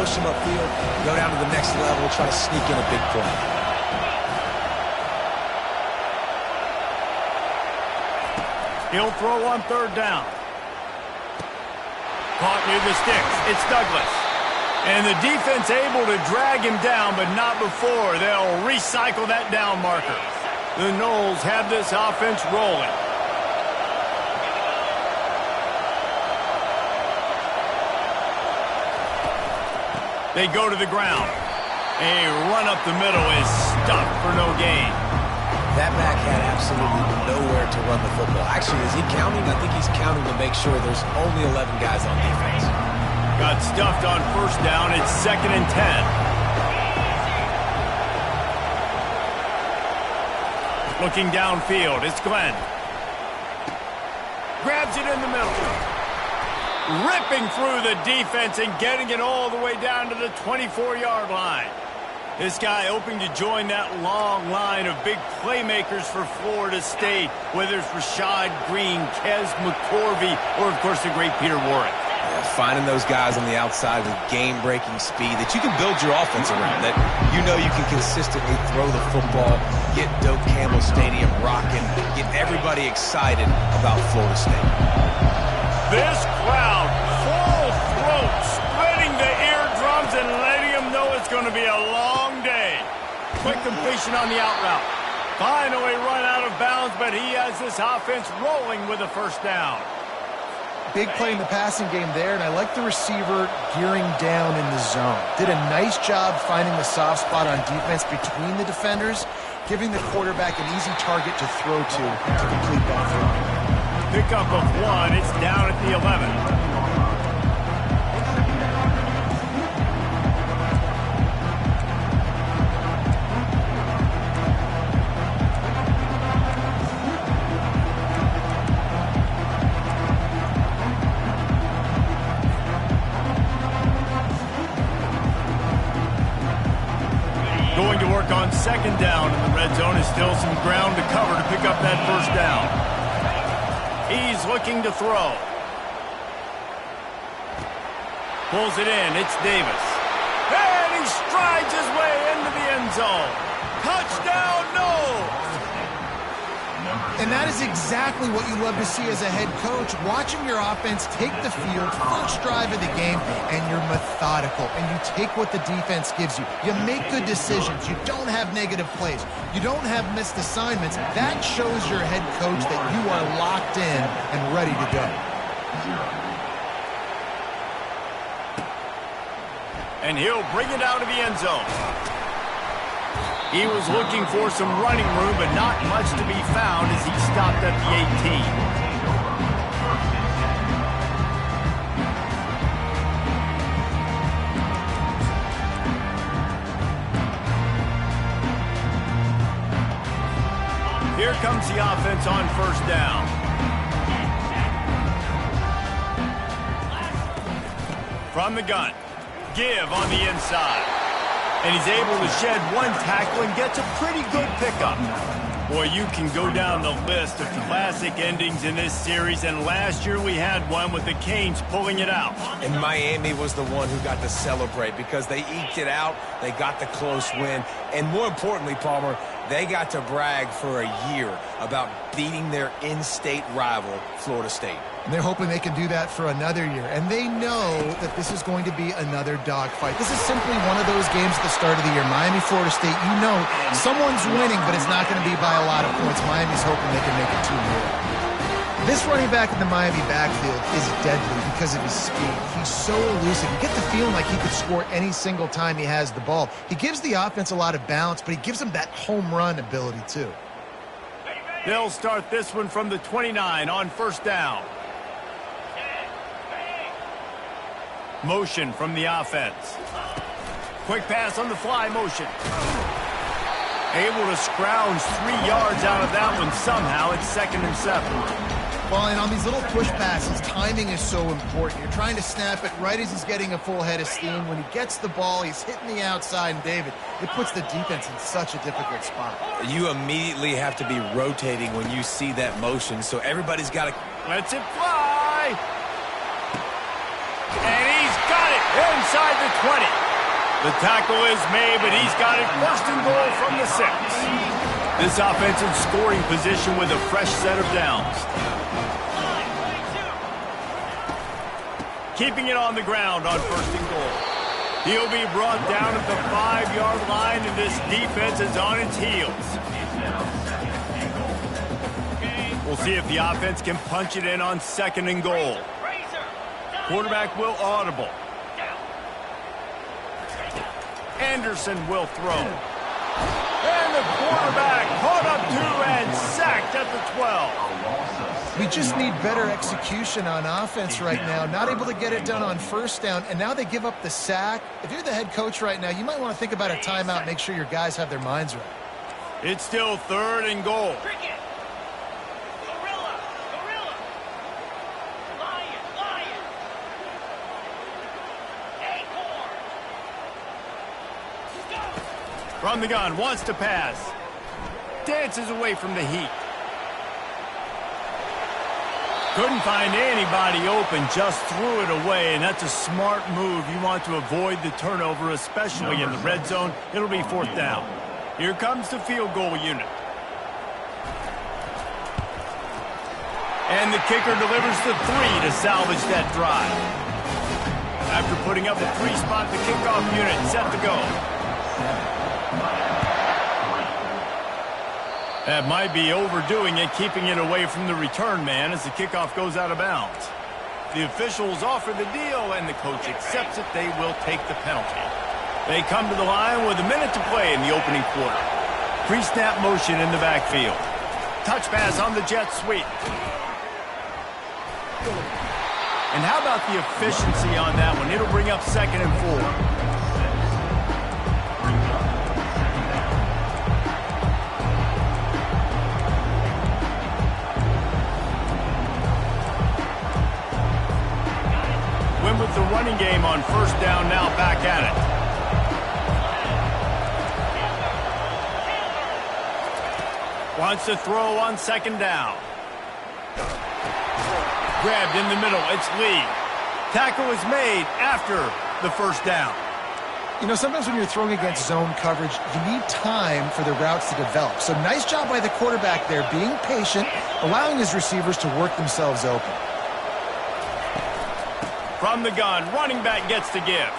push him upfield, go down to the next level, try to sneak in a big play. He'll throw on third down. Caught near the sticks. It's Douglas. And the defense able to drag him down, but not before. They'll recycle that down marker. The Noles have this offense rolling. They go to the ground. A run up the middle is stuffed for no gain. That back had absolutely nowhere to run the football. Actually, is he counting? I think he's counting to make sure there's only 11 guys on defense. Got stuffed on first down. It's 2nd and 10. Looking downfield, it's Glenn. Grabs it in the middle. Ripping through the defense and getting it all the way down to the 24-yard line. This guy hoping to join that long line of big playmakers for Florida State, whether it's Rashad Green, Kez McCorvey, or, of course, the great Peter Warrick. Yeah, finding those guys on the outside with game-breaking speed that you can build your offense around, that you know you can consistently throw the football, get Doak Campbell Stadium rocking, get everybody excited about Florida State. This crowd, full throat, spreading the eardrums and letting them know it's going to be a long day. Quick completion on the out route. Finally run out of bounds, but he has this offense rolling with a first down. Big play in the passing game there, and I like the receiver gearing down in the zone. Did a nice job finding the soft spot on defense between the defenders, giving the quarterback an easy target to throw to complete that throw. Pickup of 1. It's down at the 11. Going to work on 2nd down in the red zone. Is still some ground to cover to pick up that first down. He's looking to throw. Pulls it in. It's Davis. And he strides his way into the end zone. Touchdown, Noles! And that is exactly what you love to see as a head coach, watching your offense take the field, first drive of the game, and you're methodical, and you take what the defense gives you. You make good decisions. You don't have negative plays. You don't have missed assignments. That shows your head coach that you are locked in and ready to go. And he'll bring it out of the end zone. He was looking for some running room, but not much to be found as he stopped at the 18. Here comes the offense on first down. From the gun. Give on the inside. And he's able to shed one tackle and gets a pretty good pickup. Boy, you can go down the list of classic endings in this series, and last year we had one with the Canes pulling it out. And Miami was the one who got to celebrate because they eked it out, they got the close win, and more importantly, Palmer, they got to brag for a year about beating their in-state rival, Florida State. And they're hoping they can do that for another year. And they know that this is going to be another dogfight. This is simply one of those games at the start of the year. Miami, Florida State, you know someone's winning, but it's not going to be by a lot of points. Miami's hoping they can make it 2-0. This running back in the Miami backfield is deadly because of his speed. He's so elusive. You get the feeling like he could score any single time he has the ball. He gives the offense a lot of balance, but he gives them that home run ability too. They'll start this one from the 29 on first down. Motion from the offense. Quick pass on the fly motion. Able to scrounge 3 yards out of that one somehow. It's 2nd and 7. Well, and on these little push passes, timing is so important. You're trying to snap it right as he's getting a full head of steam. When he gets the ball, he's hitting the outside, and David, it puts the defense in such a difficult spot. You immediately have to be rotating when you see that motion, so everybody's got to... Lets it fly! And he's got it! inside the 20. The tackle is made, but he's got it first and goal from the 6. This offense in scoring position with a fresh set of downs. Keeping it on the ground on first and goal. He'll be brought down at the 5-yard line, and this defense is on its heels. We'll see if the offense can punch it in on second and goal. Quarterback will audible. Anderson will throw. And the quarterback caught up to and sacked at the 12. We just need better execution on offense right now. Not able to get it done on first down, and now they give up the sack. If you're the head coach right now, you might want to think about a timeout, make sure your guys have their minds right. It's still third and goal. From the gun, wants to pass. Dances away from the heat. Couldn't find anybody open, just threw it away, and that's a smart move. You want to avoid the turnover, especially in the red zone. It'll be fourth down. Here comes the field goal unit. And the kicker delivers the 3 to salvage that drive. After putting up a 3-spot, the kickoff unit set to go. That might be overdoing it, keeping it away from the return man as the kickoff goes out of bounds. The officials offer the deal, and the coach accepts it. They will take the penalty. They come to the line with a minute to play in the opening quarter. Pre-snap motion in the backfield. Touch pass on the jet sweep. And how about the efficiency on that one? It'll bring up second and 4. With the running game on first down, now back at it. Wants to throw on second down. Grabbed in the middle, it's Lee. Tackle is made after the first down. You know, sometimes when you're throwing against zone coverage, you need time for the routes to develop. So nice job by the quarterback there, being patient, allowing his receivers to work themselves open. From the gun, running back gets to give.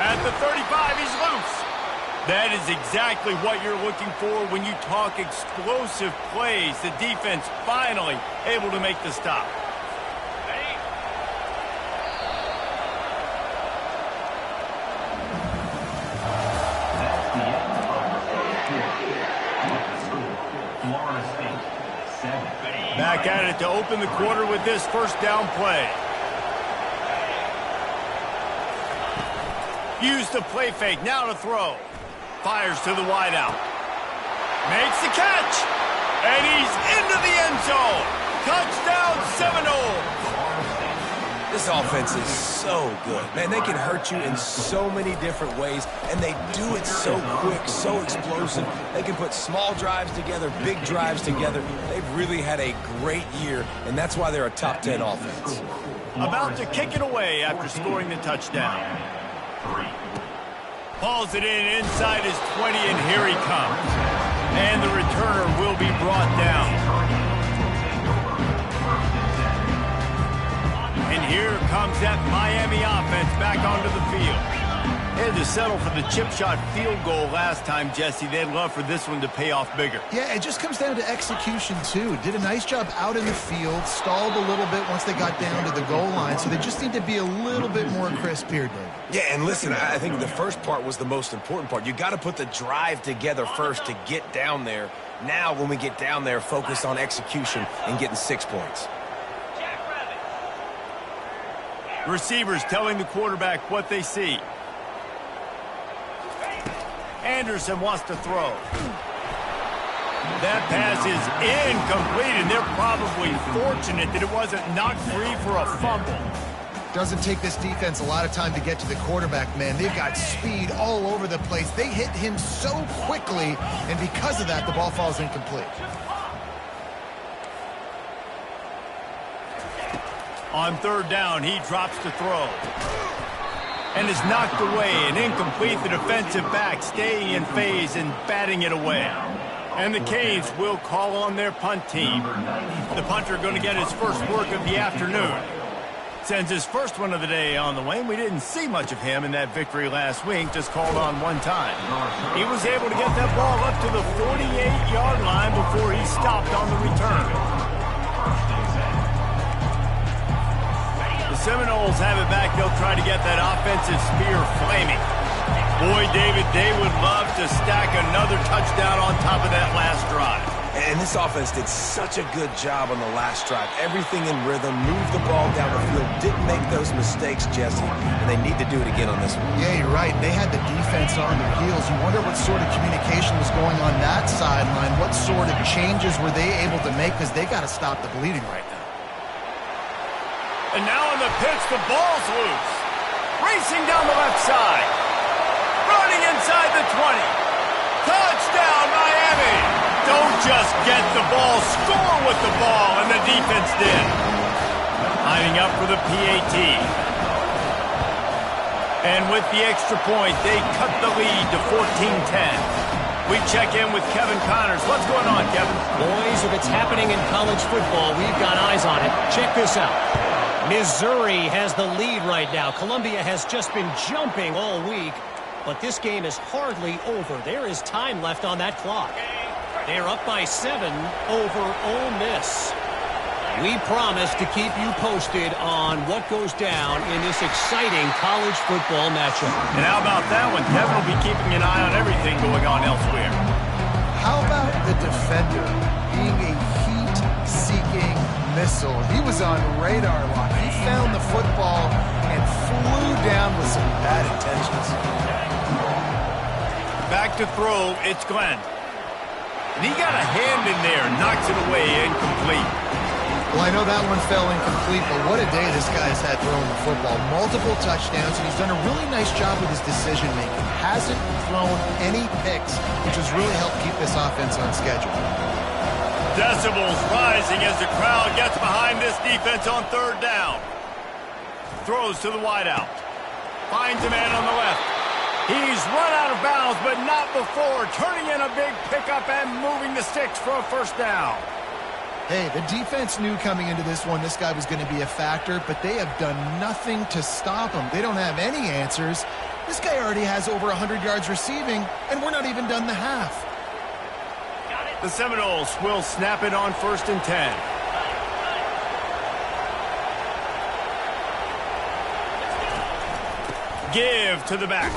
At the 35, he's loose. That is exactly what you're looking for when you talk explosive plays. The defense finally able to make the stop. Back at it to open the quarter with this first down play. Use the play fake, now to throw. Fires to the wideout. Makes the catch. And he's into the end zone. Touchdown Seminoles. This offense is so good. Man, they can hurt you in so many different ways, and they do it so quick, so explosive. They can put small drives together, big drives together. They've really had a great year, and that's why they're a top 10 offense. About to kick it away after scoring the touchdown. Hauls it inside his 20, and here he comes. And the returner will be brought down. And here comes that Miami offense back onto the field. They had to settle for the chip shot field goal last time, Jesse. They'd love for this one to pay off bigger. Yeah, it just comes down to execution, too. Did a nice job out in the field, stalled a little bit once they got down to the goal line, so they just need to be a little bit more crisp here, Dave. Yeah, and listen, I think the first part was the most important part. You got to put the drive together first to get down there. Now, when we get down there, focus on execution and getting 6 points. Receivers telling the quarterback what they see. Anderson wants to throw. That pass is incomplete, and they're probably fortunate that it wasn't knocked free for a fumble. Doesn't take this defense a lot of time to get to the quarterback, man. They've got speed all over the place. They hit him so quickly, and because of that, the ball falls incomplete. On third down, he drops to throw. and is knocked away and incomplete. The defensive back staying in phase and batting it away. And the Canes will call on their punt team. The punter going to get his first work of the afternoon. Sends his first one of the day on the way. We didn't see much of him in that victory last week, just called on one time. He was able to get that ball up to the 48-yard line before he stopped on the return. The Seminoles have it back. They'll try to get that offensive spear flaming. Boy, David, they would love to stack another touchdown on top of that last drive. And this offense did such a good job on the last drive. Everything in rhythm, moved the ball down the field, didn't make those mistakes, Jesse, and they need to do it again on this one. Yeah, you're right. They had the defense on their heels. You wonder what sort of communication was going on that sideline. What sort of changes were they able to make, because they got to stop the bleeding right now. And now on the pitch, the ball's loose. Racing down the left side. Running inside the 20. Touchdown, Miami! Don't just get the ball, score with the ball, and the defense did. Lining up for the PAT. And with the extra point, they cut the lead to 14-10. We check in with Kevin Connors. What's going on, Kevin? Boys, if it's happening in college football, we've got eyes on it. Check this out. Missouri has the lead right now. Columbia has just been jumping all week, but this game is hardly over. There is time left on that clock. They're up by 7 over Ole Miss. We promise to keep you posted on what goes down in this exciting college football matchup. And how about that one? Kevin will be keeping an eye on everything going on elsewhere. How about the defender being a heat-seeking missile? He was on radar lock. He found the football and flew down with some bad intentions. Back to throw, it's Glenn. And he got a hand in there, knocks it away, incomplete. Well, I know that one fell incomplete, but what a day this guy has had throwing the football. Multiple touchdowns, and he's done a really nice job with his decision-making. Hasn't thrown any picks, which has really helped keep this offense on schedule. Decibels rising as the crowd gets behind this defense on third down. Throws to the wideout. Finds a man on the left. He's run out of bounds, but not before turning in a big pickup and moving the sticks for a first down. Hey, the defense knew coming into this one this guy was going to be a factor, but they have done nothing to stop him. They don't have any answers. This guy already has over 100 yards receiving, and we're not even done the half. The Seminoles will snap it on 1st and 10. Give to the back.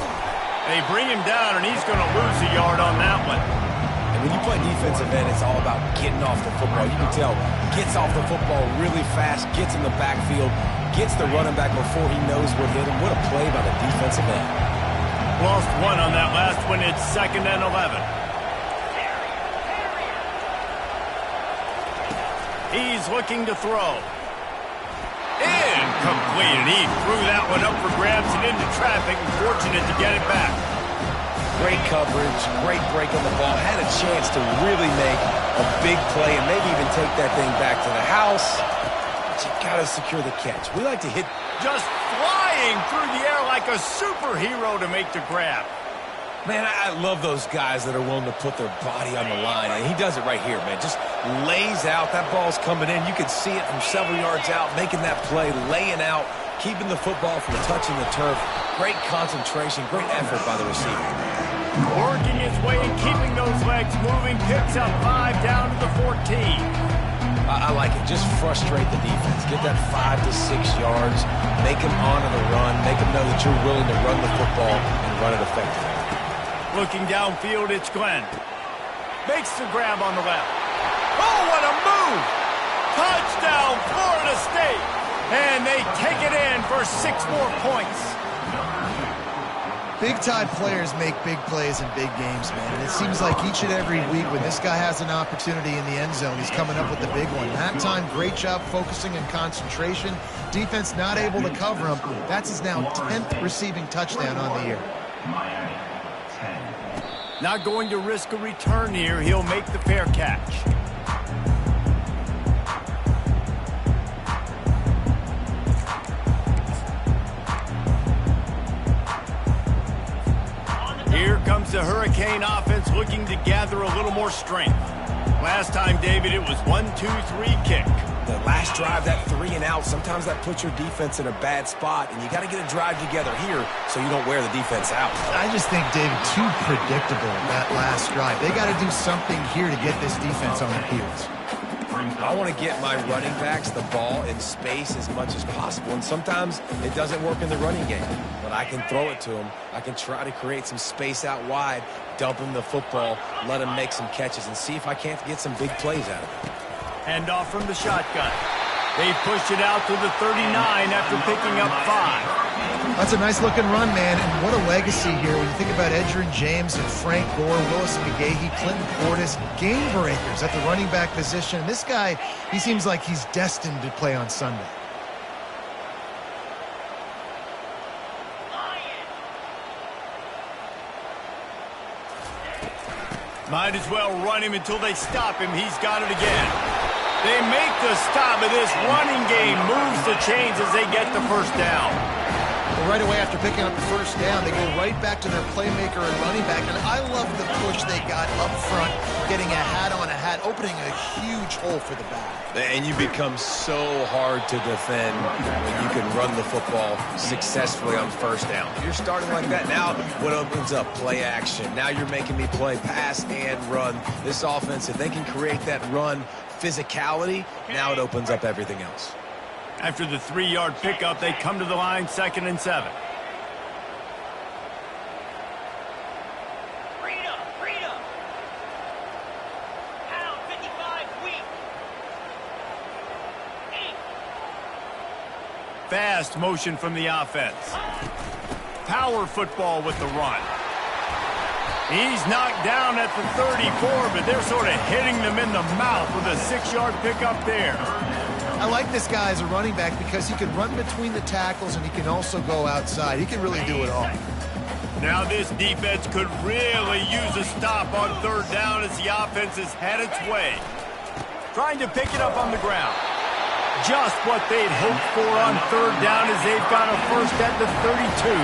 They bring him down, and he's going to lose a yard on that one. And when you play defensive end, it's all about getting off the football. You can tell, gets off the football really fast, gets in the backfield, gets the running back before he knows what hit him. What a play by the defensive end. Lost one on that last one. It's 2nd and 11. He's looking to throw. Incomplete, and he threw that one up for grabs and into traffic, and fortunate to get it back. Great coverage, great break on the ball. Had a chance to really make a big play and maybe even take that thing back to the house. But you got to secure the catch. We like to hit. Just flying through the air like a superhero to make the grab. Man, I love those guys that are willing to put their body on the line, and he does it right here, man. Just lays out. That ball's coming in. You can see it from several yards out, making that play, laying out, keeping the football from touching the turf. Great concentration, great effort by the receiver. Working his way and keeping those legs moving, picks up 5 down to the 14. I like it. Just frustrate the defense. Get that 5 to 6 yards. Make them honor the run. Make them know that you're willing to run the football and run it effectively. Looking downfield, it's Glenn. Makes the grab on the left. Oh, what a move! Touchdown, Florida State! And they take it in for 6 more points. Big-time players make big plays in big games, man. And it seems like each and every week when this guy has an opportunity in the end zone, he's coming up with the big one. That time, great job focusing and concentration. Defense not able to cover him. That's his now 10th receiving touchdown on the year. Not going to risk a return here. He'll make the fair catch. comes the Hurricane offense looking to gather a little more strength. Last time, David, it was 1-2-3 kick. The last drive, that 3 and out, sometimes that puts your defense in a bad spot, and you got to get a drive together here so you don't wear the defense out. I just think, David, too predictable that last drive. They got to do something here to get this defense on their heels. I want to get my running backs the ball in space as much as possible, and sometimes it doesn't work in the running game, but I can throw it to them. I can try to create some space out wide, dump them the football, let them make some catches, and see if I can't get some big plays out of it. Handoff from the shotgun. They pushed it out to the 39 after picking up 5. That's a nice-looking run, man, and what a legacy here. When you think about Edgerrin James and Frank Gore, Willis McGahee, Clinton Portis, game breakers at the running back position. This guy, he seems like he's destined to play on Sunday. Might as well run him until they stop him. He's got it again. They make the stop, and this running game moves the chains as they get the first down. Well, right away after picking up the first down, they go right back to their playmaker and running back. And I love the push they got up front, getting a hat on a hat, opening a huge hole for the back. And you become so hard to defend when you can run the football successfully on first down. If you're starting like that, now what opens up? Play action. Now you're making me play pass and run. This offense, if they can create that run physicality, now it opens up everything else. After the 3-yard pickup, they come to the line, 2nd and 7. Freedom. Pound 55 weak. 8. Fast motion from the offense. Power football with the run. He's knocked down at the 34, but they're sort of hitting them in the mouth with a 6-yard pickup there. I like this guy as a running back because he can run between the tackles and he can also go outside. He can really do it all. Now this defense could really use a stop on 3rd down as the offense has had its way. Trying to pick it up on the ground. Just what they'd hoped for on 3rd down as they've got a first at the 32.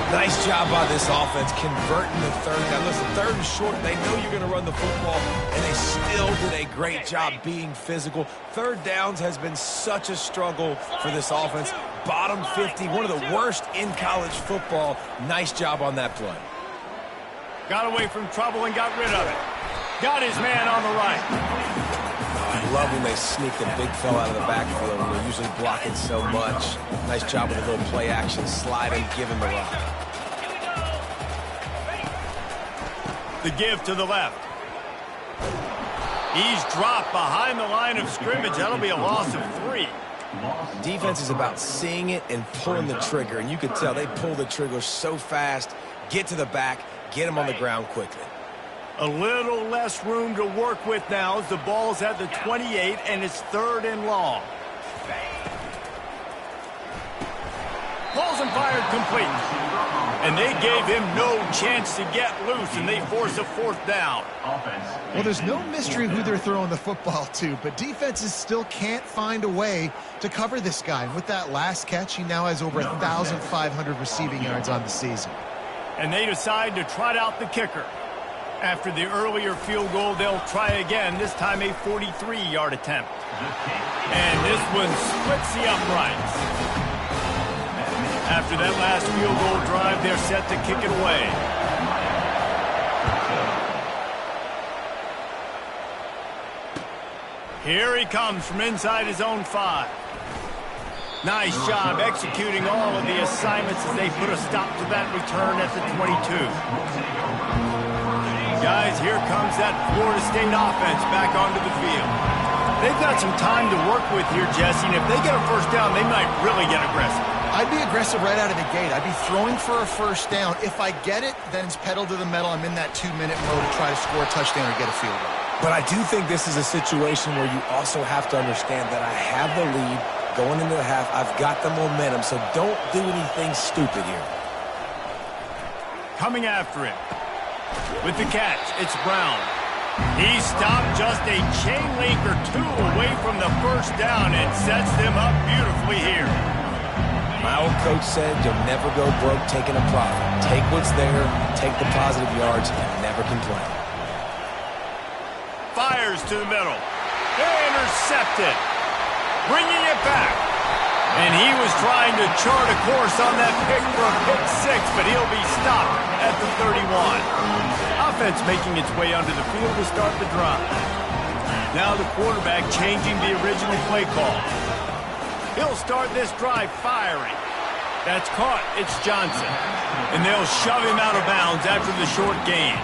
Nice job by this offense converting the 3rd down. Listen, 3rd and short, they know you're going to run the football, and they still did a great job being physical. 3rd downs has been such a struggle for this offense. Bottom 50, one of the worst in college football. Nice job on that play. Got away from trouble and got rid of it. Got his man on the right. I love when they sneak the big fella out of the backfield when they're usually blocking so much. Nice job with a little play action, slide and give him the rock. The give to the left. He's dropped behind the line of scrimmage. That'll be a loss of 3. Defense is about seeing it and pulling the trigger, and you can tell they pull the trigger so fast, get to the back, get him on the ground quickly. A little less room to work with now as the ball's at the 28 and it's 3rd and long. Balls and fired complete. And they gave him no chance to get loose, and they force a 4th down. Well, there's no mystery who they're throwing the football to, but defenses still can't find a way to cover this guy. And with that last catch, he now has over 1,500 receiving yards on the season. And they decide to trot out the kicker. After the earlier field goal, they'll try again, this time a 43-yard attempt. And this one splits the uprights. After that last field goal drive, they're set to kick it away. Here he comes from inside his own 5. Nice job executing all of the assignments as they put a stop to that return at the 22. Guys, here comes that Florida State offense back onto the field. They've got some time to work with here, Jesse, and if they get a first down, they might really get aggressive. I'd be aggressive right out of the gate. I'd be throwing for a first down. If I get it, then it's pedal to the metal. I'm in that 2-minute mode to try to score a touchdown or get a field goal. But I do think this is a situation where you also have to understand that I have the lead going into the half. I've got the momentum, so don't do anything stupid here. Coming after him. With the catch, it's Brown. He stopped just a chain link or 2 away from the first down and sets them up beautifully here. My old coach said you'll never go broke taking a profit. Take what's there, take the positive yards, and never complain. Fires to the middle. Intercepted. Bringing it back. And he was trying to chart a course on that pick for a pick six, but he'll be stopped at the 31. Offense making its way onto the field to start the drive. Now the quarterback changing the original play call. He'll start this drive firing. That's caught. It's Johnson. And they'll shove him out of bounds after the short gain.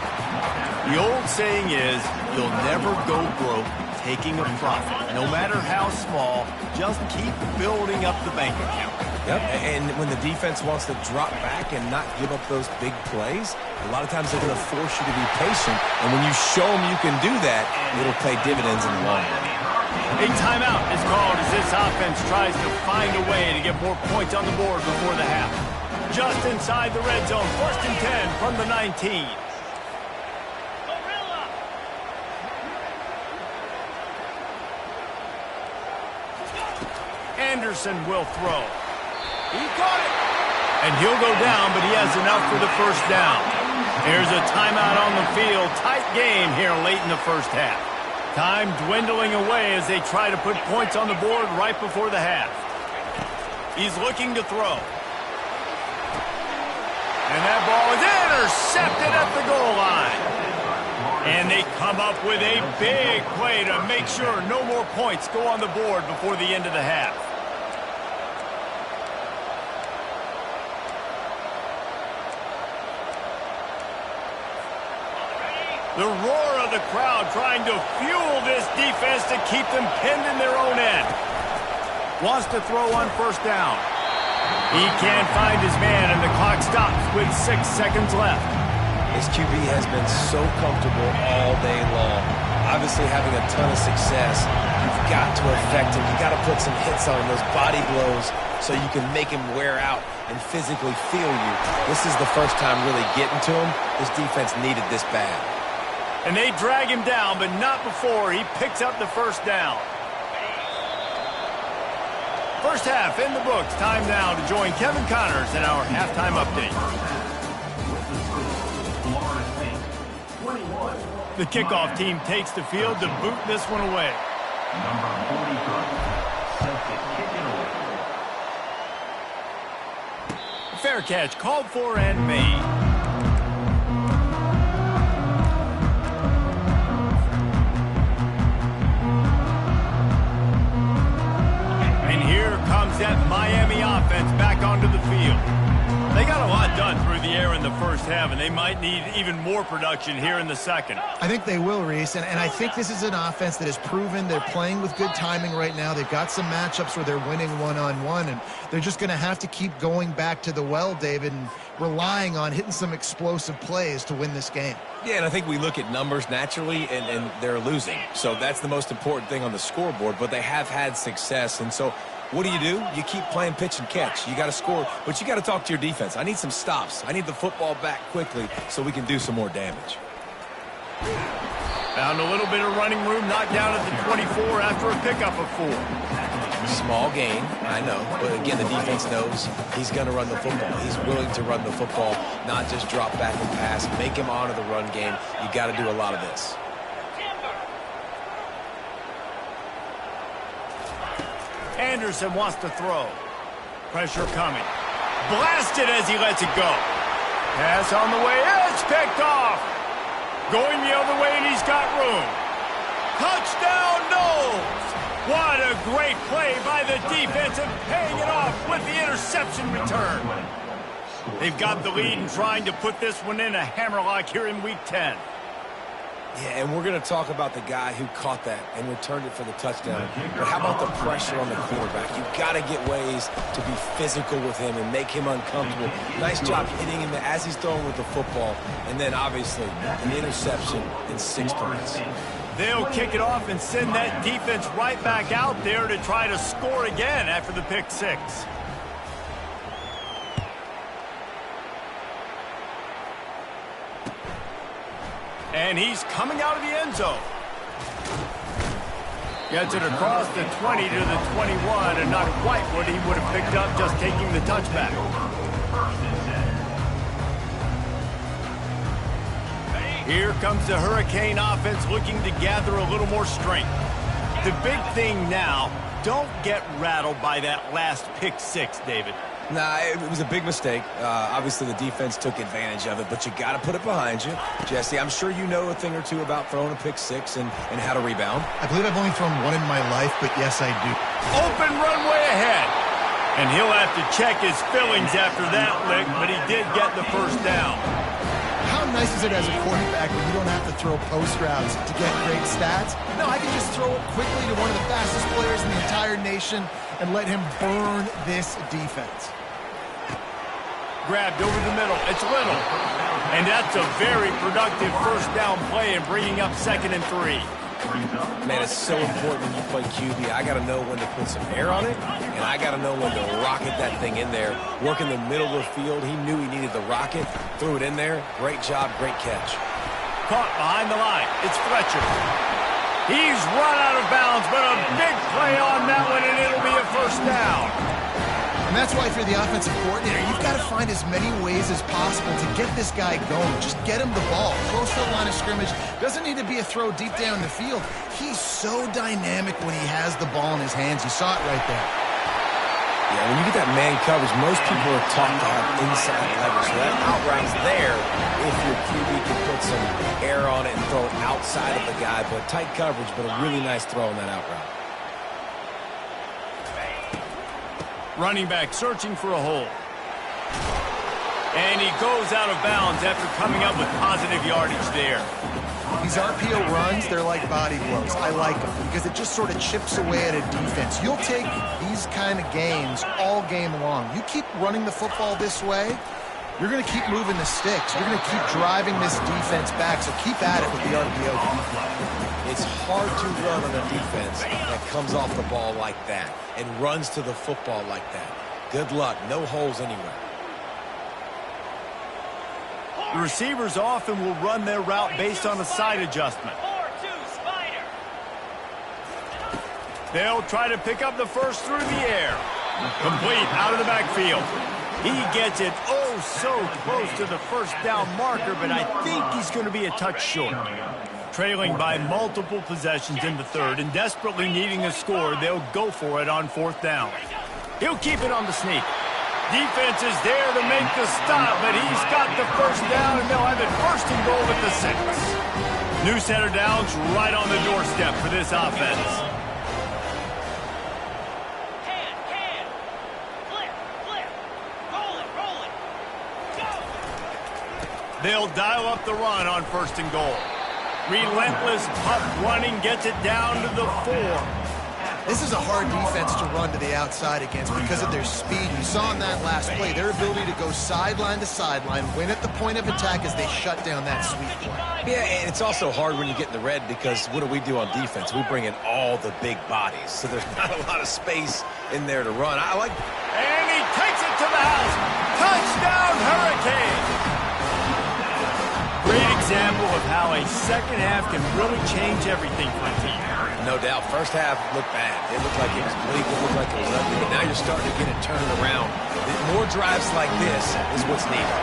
The old saying is, you'll never go broke taking a profit. No matter how small, just keep building up the bank account. Yep, and when the defense wants to drop back and not give up those big plays, a lot of times they're going to force you to be patient. And when you show them you can do that, it'll pay dividends in the long run. A timeout is called as this offense tries to find a way to get more points on the board before the half. Just inside the red zone, 1st and 10 from the 19. Anderson will throw. He caught it. And he'll go down, but he has enough for the first down. There's a timeout on the field. Tight game here late in the first half. Time dwindling away as they try to put points on the board right before the half. He's looking to throw. And that ball is intercepted at the goal line. And they come up with a big play to make sure no more points go on the board before the end of the half. The roar of the crowd trying to fuel this defense to keep them pinned in their own end. Wants to throw on 1st down. He can't find his man, and the clock stops with 6 seconds left. His QB has been so comfortable all day long. Obviously having a ton of success. You've got to affect him. You've got to put some hits on him, those body blows, so you can make him wear out and physically feel you. This is the first time really getting to him. This defense needed this bad. And they drag him down, but not before he picks up the 1st down. First half in the books. Time now to join Kevin Connors in our halftime update. The kickoff team takes the field to boot this one away. Number 43, set to kick it away. Fair catch called for and made. And here comes that Miami offense back onto the field. They got a lot done through the air in the first half, and they might need even more production here in the second. I think they will, Reese, and I think this is an offense that has proven they're playing with good timing right now. They've got some matchups where they're winning one-on-one, and they're just going to have to keep going back to the well, David, and relying on hitting some explosive plays to win this game. Yeah, and I think we look at numbers naturally, and they're losing. So that's the most important thing on the scoreboard, but they have had success, and so what do? You keep playing pitch and catch. You got to score, but you got to talk to your defense. I need some stops. I need the football back quickly so we can do some more damage. Found a little bit of running room, knocked down at the 24 after a pickup of 4. Small gain, I know, but again, the defense knows he's going to run the football. He's willing to run the football, not just drop back and pass. Make him honor the run game. You got to do a lot of this. Anderson wants to throw. Pressure coming. Blasted as he lets it go. Pass on the way. It's picked off. Going the other way, and he's got room. Touchdown, Knowles. What a great play by the defense and paying it off with the interception return. They've got the lead and trying to put this one in a hammerlock here in Week 10. Yeah, and we're going to talk about the guy who caught that and returned it for the touchdown. But how about the pressure on the quarterback? You've got to get ways to be physical with him and make him uncomfortable. Nice job hitting him as he's throwing with the football. And then, obviously, an interception and 6 points. They'll kick it off and send that defense right back out there to try to score again after the pick 6. And he's coming out of the end zone. Gets it across the 20 to the 21, and not quite what he would have picked up just taking the touchback. Here comes the Hurricane offense looking to gather a little more strength. The big thing now, don't get rattled by that last pick six, David. Nah, it was a big mistake. Obviously, the defense took advantage of it, but you got to put it behind you. Jesse, I'm sure you know a thing or two about throwing a pick six and how to rebound. I believe I've only thrown one in my life, but yes, I do. Open runway ahead. And he'll have to check his fillings after that lick, but he did get the first down. How nice is it as a quarterback when you don't have to throw post routes to get great stats? No, I can just throw it quickly to one of the fastest players in the entire nation and let him burn this defense. Grabbed over the middle. It's Little. And that's a very productive first down play and bringing up 2nd and 3. Man, it's so important when you play QB. I got to know when to put some air on it, and I got to know when to rocket that thing in there. Work in the middle of the field. He knew he needed the rocket. Threw it in there. Great job. Great catch. Caught behind the line. It's Fletcher. He's run out of bounds, but a big play on that one, and it'll be a first down. And that's why if you're the offensive coordinator, you've got to find as many ways as possible to get this guy going. Just get him the ball. Close to the line of scrimmage. Doesn't need to be a throw deep down the field. He's so dynamic when he has the ball in his hands. You saw it right there. Yeah, when you get that man coverage, most people are taught to have inside leverage. So that out route's there if your QB can put some air on it and throw it outside of the guy. But tight coverage, but a really nice throw on that out route. Running back searching for a hole. And he goes out of bounds after coming up with positive yardage there. These RPO runs, they're like body blows. I like them because it just sort of chips away at a defense. You'll take these kind of games all game long. You keep running the football this way, you're going to keep moving the sticks. You're going to keep driving this defense back, so keep at it with the RPO. It's hard to run on a defense that comes off the ball like that and runs to the football like that. Good luck. No holes anywhere. The receivers often will run their route based on a side adjustment. 4-2 Spider. They'll try to pick up the first through the air. Complete out of the backfield. He gets it oh so close to the first down marker, but I think he's going to be a touch short. Trailing by multiple possessions in the third and desperately needing a score, they'll go for it on 4th down. He'll keep it on the sneak. Defense is there to make the stop, but he's got the first down, and they'll have it 1st and goal at the 6. New center downs right on the doorstep for this offense. Can. Flip. Roll it. Go. They'll dial up the run on 1st and goal. Relentless, tough running gets it down to the 4. This is a hard defense to run to the outside against because of their speed. You saw in that last play, their ability to go sideline to sideline, win at the point of attack as they shut down that sweep play. Yeah, and it's also hard when you get in the red because what do we do on defense? We bring in all the big bodies, so there's not a lot of space in there to run. And he takes it to the house. Touchdown, Hurricane! Great example of how a second half can really change everything for a team. No doubt. First half looked bad. It looked like it was bleak. It looked like it was ugly. But now you're starting to get it turned around. More drives like this is what's needed.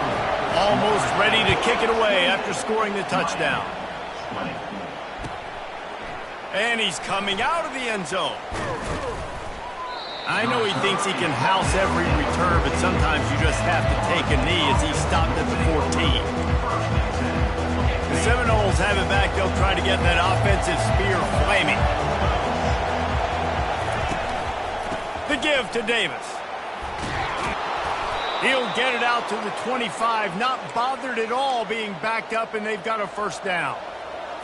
Almost ready to kick it away after scoring the touchdown. And he's coming out of the end zone. I know he thinks he can house every return, but sometimes you just have to take a knee as he stopped at the 14. The Seminoles have it back. They'll try to get that offensive spear flaming. The give to Davis. He'll get it out to the 25, not bothered at all being backed up, and they've got a first down.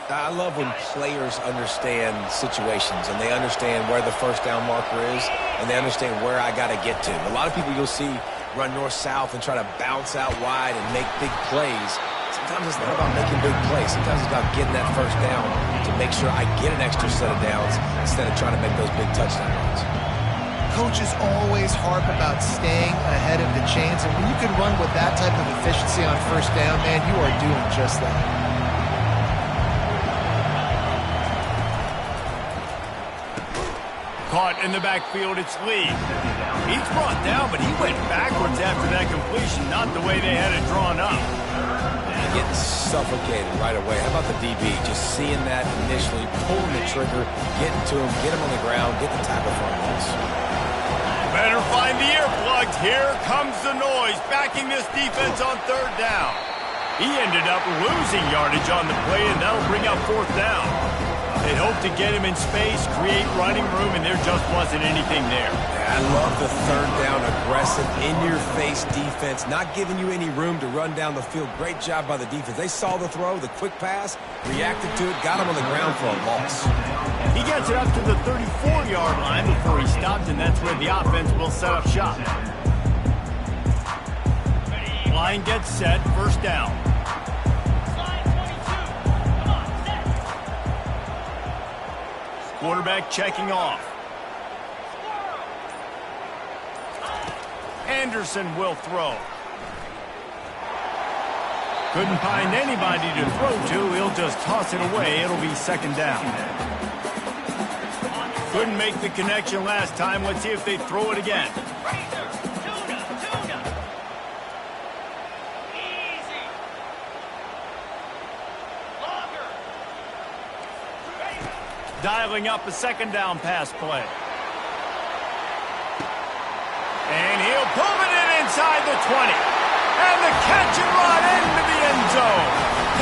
I love when players understand situations and they understand where the first down marker is and they understand where I got to get to. A lot of people you'll see run north-south and try to bounce out wide and make big plays. Sometimes it's not about making big plays. Sometimes it's about getting that first down to make sure I get an extra set of downs instead of trying to make those big touchdown runs. Coaches always harp about staying ahead of the chains, and when you can run with that type of efficiency on first down, man, you are doing just that. caught in the backfield. It's Lee. He's brought down, but he went backwards after that completion, not the way they had it drawn up. Getting suffocated right away. How about the DB? Just seeing that initially, pulling the trigger, getting to him, get him on the ground, get the tackle for him. Better find the earplugs. Here comes the noise, backing this defense on third down. He ended up losing yardage on the play, and that'll bring up fourth down. They hoped to get him in space, create running room, and there just wasn't anything there. Yeah, I love the third down, aggressive, in-your-face defense, not giving you any room to run down the field. Great job by the defense. They saw the throw, the quick pass, reacted to it, got him on the ground for a loss. He gets it up to the 34-yard line before he stopped, and that's where the offense will set up shop. Line gets set, first down. Quarterback checking off. Anderson will throw. Couldn't find anybody to throw to. He'll just toss it away. It'll be second down. Couldn't make the connection last time. Let's see if they throw it again. Dialing up a second down pass play. And he'll pull it in inside the 20. And the catch and run into the end zone.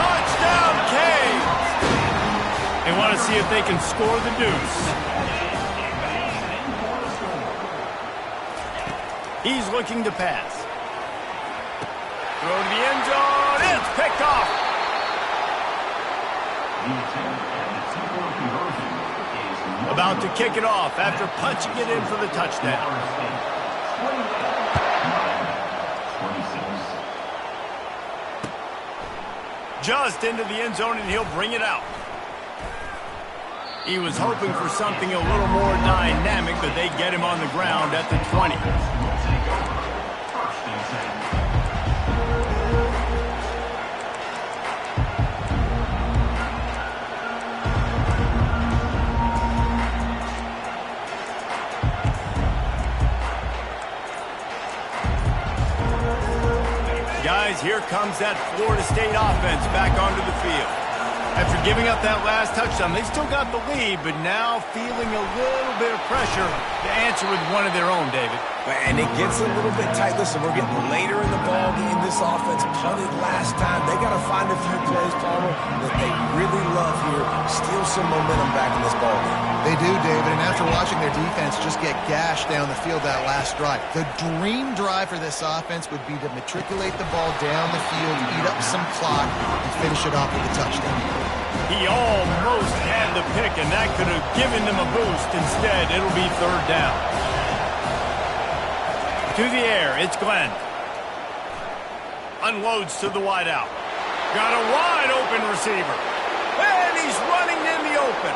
Touchdown, Canes. They want to see if they can score the deuce. He's looking to pass. Throw to the end zone. It's picked off. About to kick it off after punching it in for the touchdown. Just into the end zone, and he'll bring it out. He was hoping for something a little more dynamic, but they get him on the ground at the 20. Guys, here comes that Florida State offense back onto the field. After giving up that last touchdown, they still got the lead, but now feeling a little bit of pressure to answer with one of their own, David. And it gets a little bit tight. Listen, we're getting later in the ball game. This offense punted last time. They got to find a few plays, Palmer, that they really love here. Steal some momentum back in this ball game. They do, David, and after watching their defense just get gashed down the field that last drive, the dream drive for this offense would be to matriculate the ball down the field, eat up some clock, and finish it off with a touchdown. He almost had the pick, and that could have given them a boost. Instead, it'll be third down. To the air, it's Glenn. Unloads to the wideout. Got a wide-open receiver. And he's running in the open.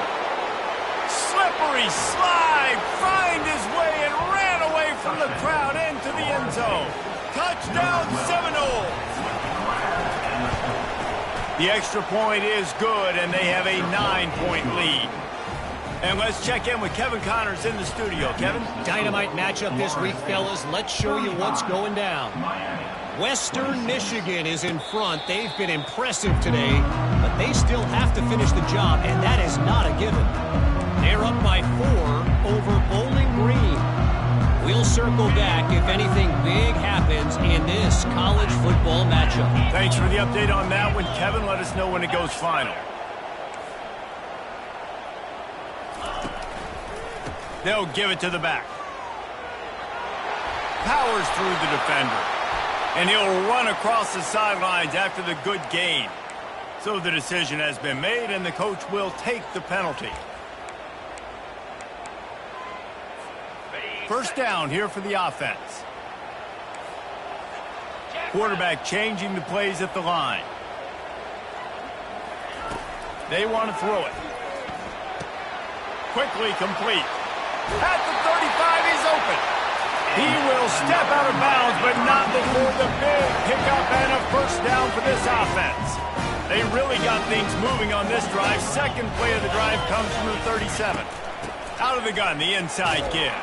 Slippery slide, find his way, and ran away from the crowd into the end zone. Touchdown, Seminoles. The extra point is good, and they have a 9-point lead. And let's check in with Kevin Connors in the studio. Kevin? Dynamite matchup this week, fellas. Let's show you what's going down. Western Michigan is in front. They've been impressive today, but they still have to finish the job, and that is not a given. They're up by 4 over Bowling Green. We'll circle back if anything big happens in this college football matchup. Thanks for the update on that one, Kevin. Let us know when it goes final. They'll give it to the back. Powers through the defender. And he'll run across the sidelines after the good gain. So the decision has been made, and the coach will take the penalty. First down here for the offense. Quarterback changing the plays at the line. They want to throw it. Quickly complete. At the 35, he's open. He will step out of bounds, but not before the big pickup and a first down for this offense. They really got things moving on this drive. Second play of the drive comes from the 37. Out of the gun, the inside give.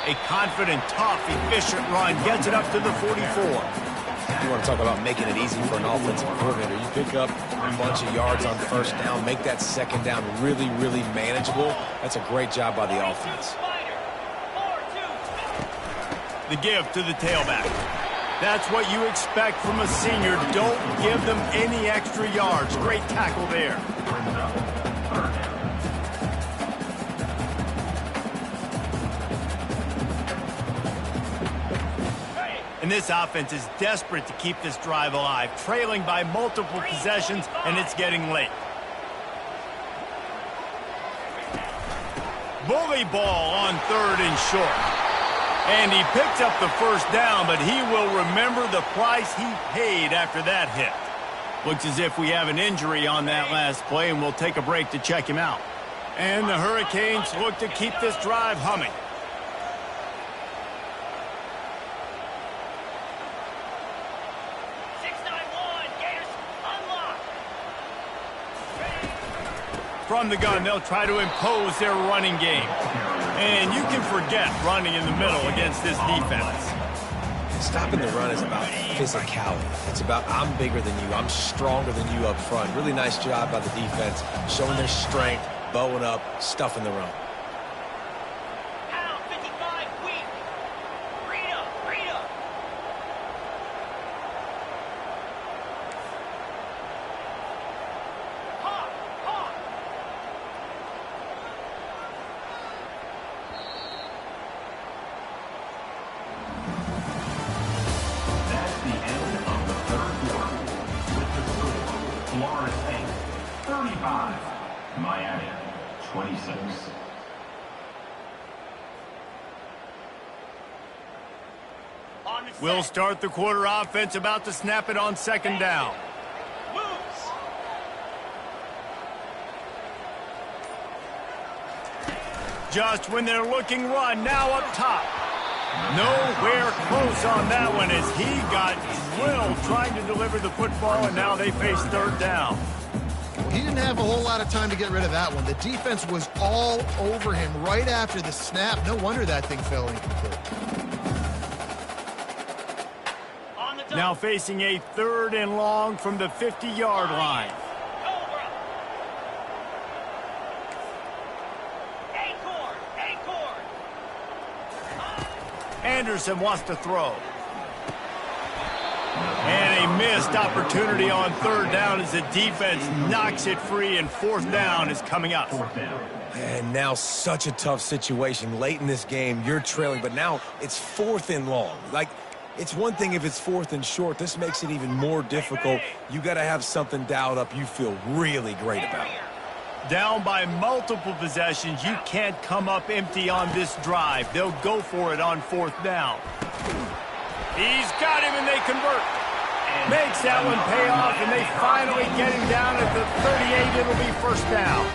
A confident, tough, efficient run gets it up to the 44. You want to talk about making it easy for an offensive coordinator. You pick up a bunch of yards on first down, make that second down really, really manageable. That's a great job by the offense. The give to the tailback. That's what you expect from a senior. Don't give them any extra yards. Great tackle there. And this offense is desperate to keep this drive alive, trailing by multiple possessions, and it's getting late. Bully ball on 3rd and short. And he picks up the first down, but he will remember the price he paid after that hit. Looks as if we have an injury on that last play, and we'll take a break to check him out. And the Hurricanes look to keep this drive humming. From the gun, they'll try to impose their running game. And you can forget running in the middle against this defense. Stopping the run is about physicality. It's about I'm bigger than you, I'm stronger than you up front. Really nice job by the defense, showing their strength, bowing up, stuffing the run. Pound 55 weak. Rita. Hawk. That's the end of the third quarter. With the score, Florida State 35, Miami 26. On the set. We'll start the quarter offense, about to snap it on 2nd down. Moves. Just when they're looking run, now up top. Nowhere close on that one as he got drilled trying to deliver the football, and now they face 3rd down. He didn't have a whole lot of time to get rid of that one. The defense was all over him right after the snap. No wonder that thing fell incomplete. On the double. Now facing a 3rd and long from the 50-yard line. Cobra. Acorn. Anderson wants to throw. And a missed opportunity on 3rd down as the defense knocks it free, and 4th down is coming up. And now such a tough situation. Late in this game, you're trailing, but now it's 4th and long. Like, it's one thing if it's 4th and short. This makes it even more difficult. You got to have something dialed up you feel really great about. Down by multiple possessions, you can't come up empty on this drive. They'll go for it on 4th down. He's got him, and they convert. Makes that one pay off, and they finally get him down at the 38. It'll be 1st down.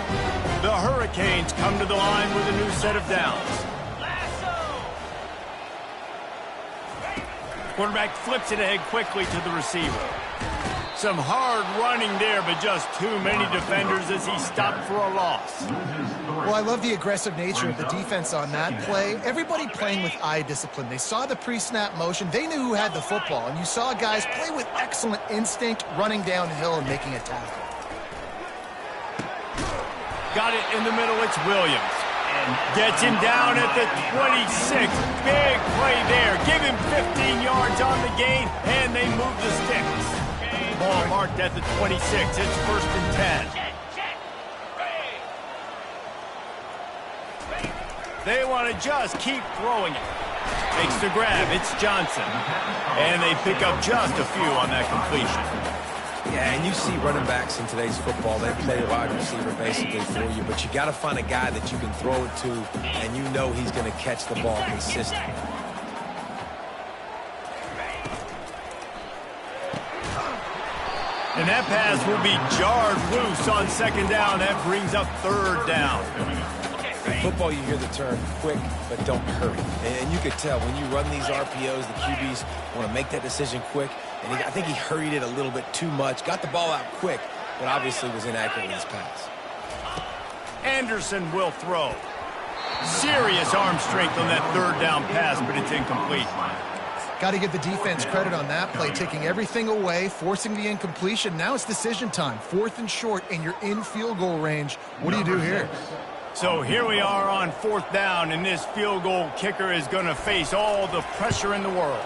The Hurricanes come to the line with a new set of downs. Quarterback flips it ahead quickly to the receiver. Some hard running there, but just too many defenders as he stopped for a loss. Well, I love the aggressive nature of the defense on that play. Everybody playing with eye discipline. They saw the pre-snap motion. They knew who had the football, and you saw guys play with excellent instinct, running downhill and making a tackle. Got it in the middle. It's Williams. Gets him down at the 26. Big play there. Give him 15 yards on the gain, and they move the sticks. Ball marked at the 26. It's 1st and 10. They want to just keep throwing it. Makes the grab. It's Johnson. And they pick up just a few on that completion. Yeah, and you see running backs in today's football, they play wide receiver basically for you, but you got to find a guy that you can throw it to, and you know he's going to catch the ball consistently. And that pass will be jarred loose on 2nd down. That brings up 3rd down. In football, you hear the term quick, but don't hurry. And you could tell when you run these RPOs, the QBs want to make that decision quick. And I think he hurried it a little bit too much. Got the ball out quick, but obviously was inaccurate in his pass. Anderson will throw. Serious arm strength on that third down pass, but it's incomplete. Got to give the defense credit on that play, taking everything away, forcing the incompletion. Now it's decision time. 4th and short, and you're in field goal range. What do you do here? So here we are on 4th down, and this field goal kicker is going to face all the pressure in the world.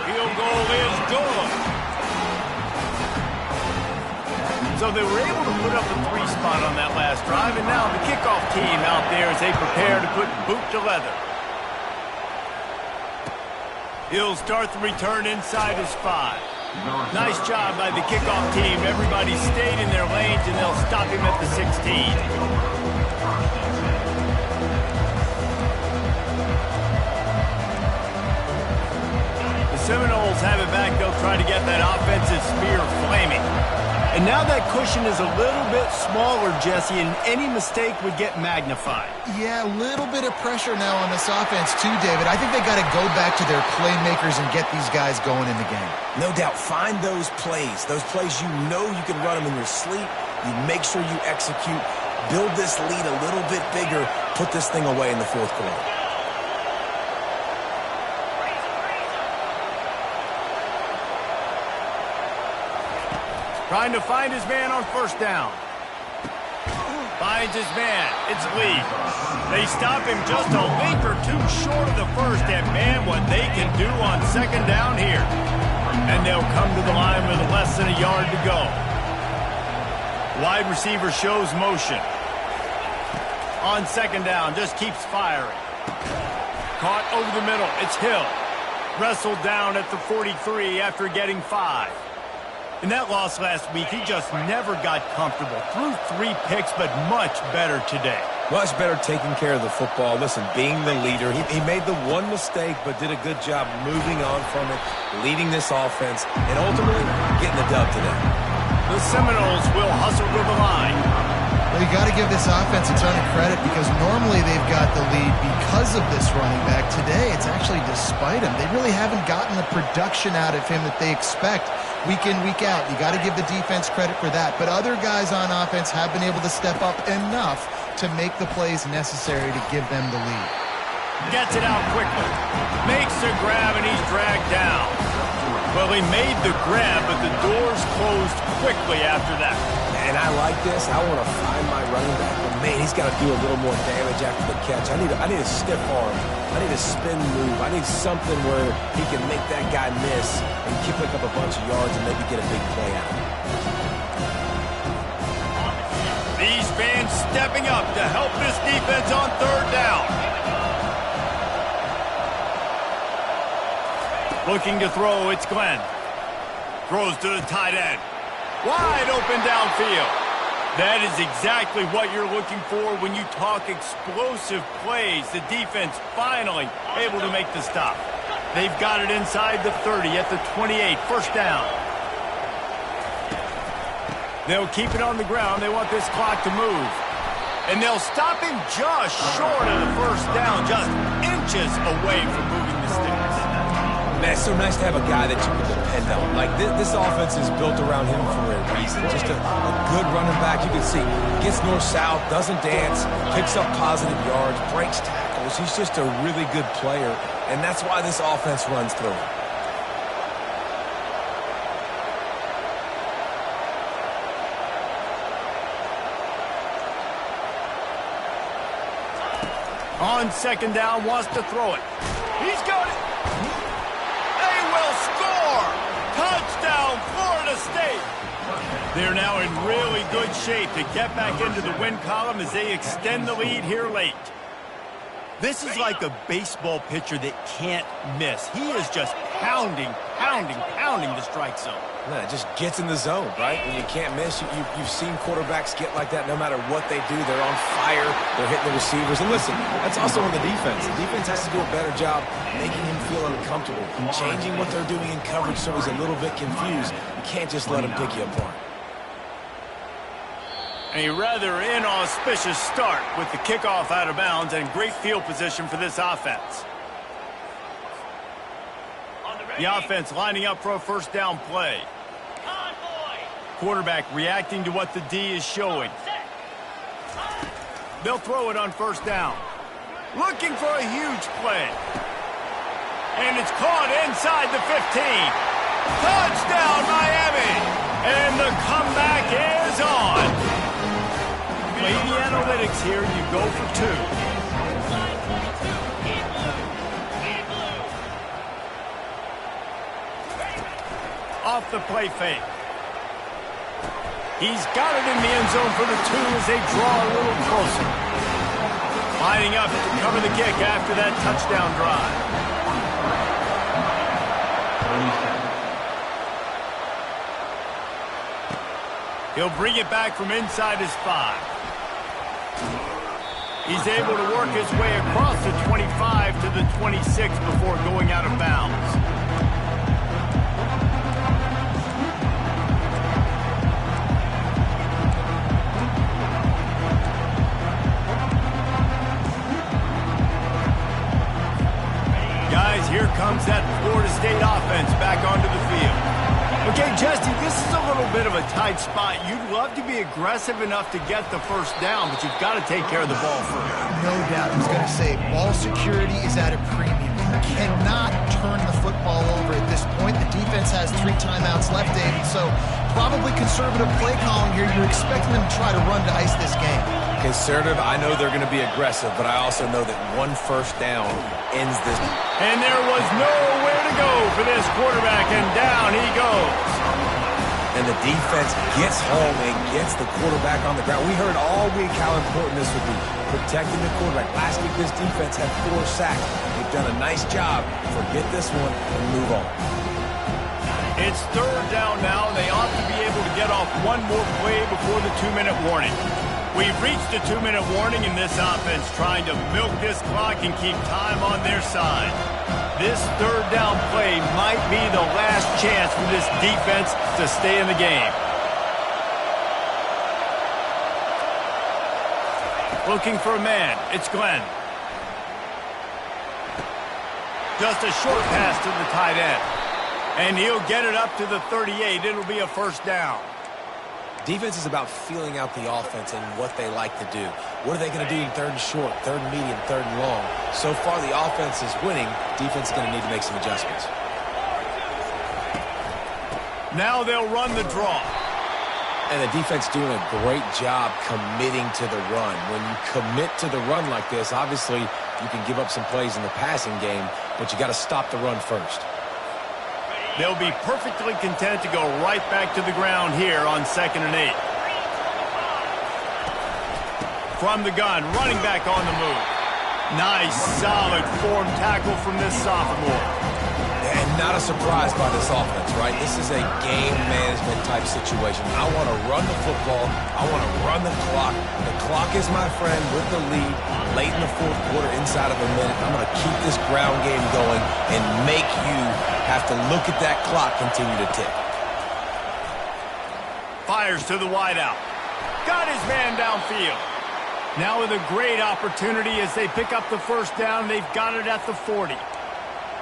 Field goal is good. So they were able to put up a 3 spot on that last drive, and now the kickoff team out there as they prepare to put boot to leather. He'll start the return inside his 5. Nice job by the kickoff team. Everybody stayed in their lanes, and they'll stop him at the 16. The Seminoles have it back. They'll try to get that offensive spear flaming. And now that cushion is a little bit smaller, Jesse, and any mistake would get magnified. Yeah, a little bit of pressure now on this offense too, David. I think they got to go back to their playmakers and get these guys going in the game. No doubt. Find those plays you know you can run them in your sleep. You make sure you execute. Build this lead a little bit bigger. Put this thing away in the 4th quarter. Trying to find his man on 1st down. Finds his man. It's Lee. They stop him just a link or 2 short of the 1st, and man, what they can do on 2nd down here. And they'll come to the line with less than a yard to go. Wide receiver shows motion. On 2nd down, just keeps firing. Caught over the middle. It's Hill. Wrestled down at the 43 after getting 5. In that loss last week, he just never got comfortable. Threw 3 picks, but much better today. Much better taking care of the football. Listen, being the leader, he made the one mistake, but did a good job moving on from it, leading this offense, and ultimately getting the dub today. The Seminoles will hustle to the line. Well, you got to give this offense a ton of credit because normally they've got the lead because of this running back. Today, it's actually despite him. They really haven't gotten the production out of him that they expect week in, week out. You got to give the defense credit for that. But other guys on offense have been able to step up enough to make the plays necessary to give them the lead. Gets it out quickly. Makes the grab, and he's dragged down. Well, he made the grab, but the doors closed quickly after that. And I like this. I want to find my running back. But man, he's got to do a little more damage after the catch. I need a stiff arm. I need a spin move. I need something where he can make that guy miss and pick up a bunch of yards and maybe get a big play out. These fans stepping up to help this defense on 3rd down. Looking to throw, it's Glenn. Throws to the tight end. Wide open downfield. That is exactly what you're looking for when you talk explosive plays. The defense finally able to make the stop. They've got it inside the 30 at the 28. 1st down. They'll keep it on the ground. They want this clock to move. And they'll stop him just short of the 1st down, just inches away from moving the sticks. Man, it's so nice to have a guy that you can depend on. Like, this offense is built around him for a reason. Just a good running back. You can see gets north-south, doesn't dance, picks up positive yards, breaks tackles. He's just a really good player, and that's why this offense runs through him. On 2nd down, wants to throw it. He's got it. They will score. Touchdown, Florida State. They're now in really good shape to get back into the win column as they extend the lead here late. This is like a baseball pitcher that can't miss. He is just pounding the strike zone. No, it just gets in the zone, right? When you can't miss, you've seen quarterbacks get like that no matter what they do. They're on fire. They're hitting the receivers. And listen, that's also on the defense. The defense has to do a better job making him feel uncomfortable, changing what they're doing in coverage so he's a little bit confused. You can't just let him pick you apart. A rather inauspicious start with the kickoff out of bounds and great field position for this offense. The offense lining up for a 1st down play. Quarterback reacting to what the D is showing. They'll throw it on first down. Looking for a huge play. And it's caught inside the 15. Touchdown, Miami! And the comeback is on. Play the analytics here. You go for 2. Off the play fake. He's got it in the end zone for the 2 as they draw a little closer. Lining up to cover the kick after that touchdown drive. He'll bring it back from inside his 5. He's able to work his way across the 25 to the 26 before going out of bounds. Guys, here comes that Florida State offense back onto the field. Okay, Jesse, this is a little bit of a tight spot. You'd love to be aggressive enough to get the first down, but you've got to take care of the ball first. No doubt. I was going to say, ball security is at a premium. You cannot turn the football over at this point. The defense has 3 timeouts left, David, so probably conservative play calling here. You're expecting them to try to run to ice this game. Conservative, I know they're going to be aggressive, but I also know that 1 first down ends this. And there was nowhere to go for this quarterback, and down he goes. And the defense gets home and gets the quarterback on the ground. We heard all week how important this would be, protecting the quarterback. Last week, this defense had 4 sacks. They've done a nice job. Forget this one and move on. It's 3rd down now, and they ought to be able to get off 1 more play before the 2-minute warning. We've reached the 2-minute warning, and this offense trying to milk this clock and keep time on their side. This 3rd down play might be the last chance for this defense to stay in the game. Looking for a man. It's Glenn. Just a short pass to the tight end. And he'll get it up to the 38. It'll be a first down. Defense is about feeling out the offense and what they like to do. What are they going to do in 3rd and short, 3rd and medium, 3rd and long? So far, the offense is winning. Defense is going to need to make some adjustments. Now they'll run the draw. And the defense doing a great job committing to the run. When you commit to the run like this, obviously you can give up some plays in the passing game, but you got to stop the run first. They'll be perfectly content to go right back to the ground here on 2nd and 8. From the gun, running back on the move. Nice, solid form tackle from this sophomore. And not a surprise by this offense, right? This is a game management type situation. I want to run the football. I want to run the clock. The clock is my friend with the lead. Late in the 4th quarter, inside of a minute, I'm going to keep this ground game going and make you have to look at that clock continue to tick. Fires to the wideout. Got his man downfield. Now with a great opportunity as they pick up the first down. They've got it at the 40.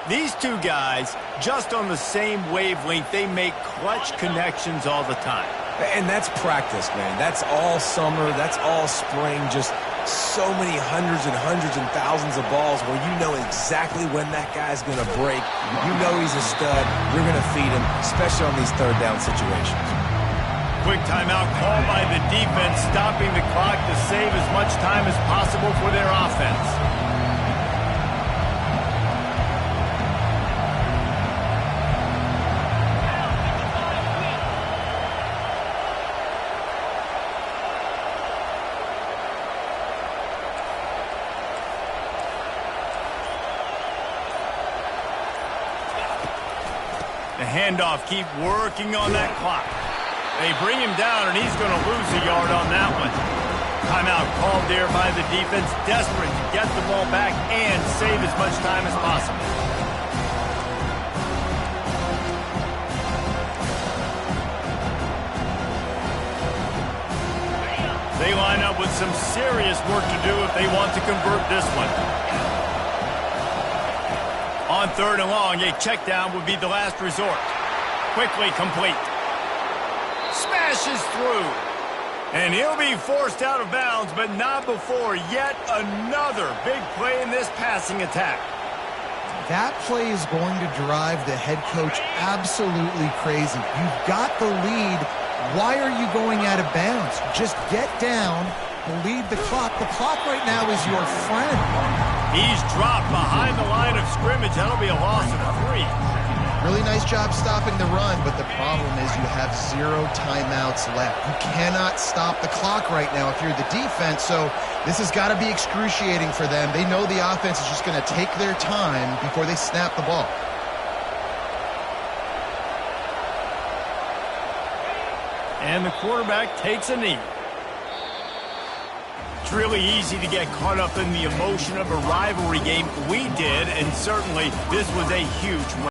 These 2 guys, just on the same wavelength, they make clutch connections all the time. And that's practice, man. That's all summer. That's all spring. Just so many hundreds and thousands of balls where you know exactly when that guy's going to break. You know he's a stud. You're going to feed him, especially on these 3rd down situations. Quick timeout called by the defense, stopping the clock to save as much time as possible for their offense. The handoff, keep working on that clock. They bring him down, and he's going to lose a yard on that one. Timeout called there by the defense, desperate to get the ball back and save as much time as possible. They line up with some serious work to do if they want to convert this one. On 3rd and long, a check down would be the last resort. Quickly complete. Smashes through. And he'll be forced out of bounds, but not before yet another big play in this passing attack. That play is going to drive the head coach absolutely crazy. You've got the lead. Why are you going out of bounds? Just get down, bleed the clock. The clock right now is your friend. He's dropped behind the line of scrimmage. That'll be a loss of 3. Really nice job stopping the run, but the problem is you have 0 timeouts left. You cannot stop the clock right now if you're the defense, so this has got to be excruciating for them. They know the offense is just going to take their time before they snap the ball. And the quarterback takes a knee. It's really easy to get caught up in the emotion of a rivalry game. We did, and certainly this was a huge win.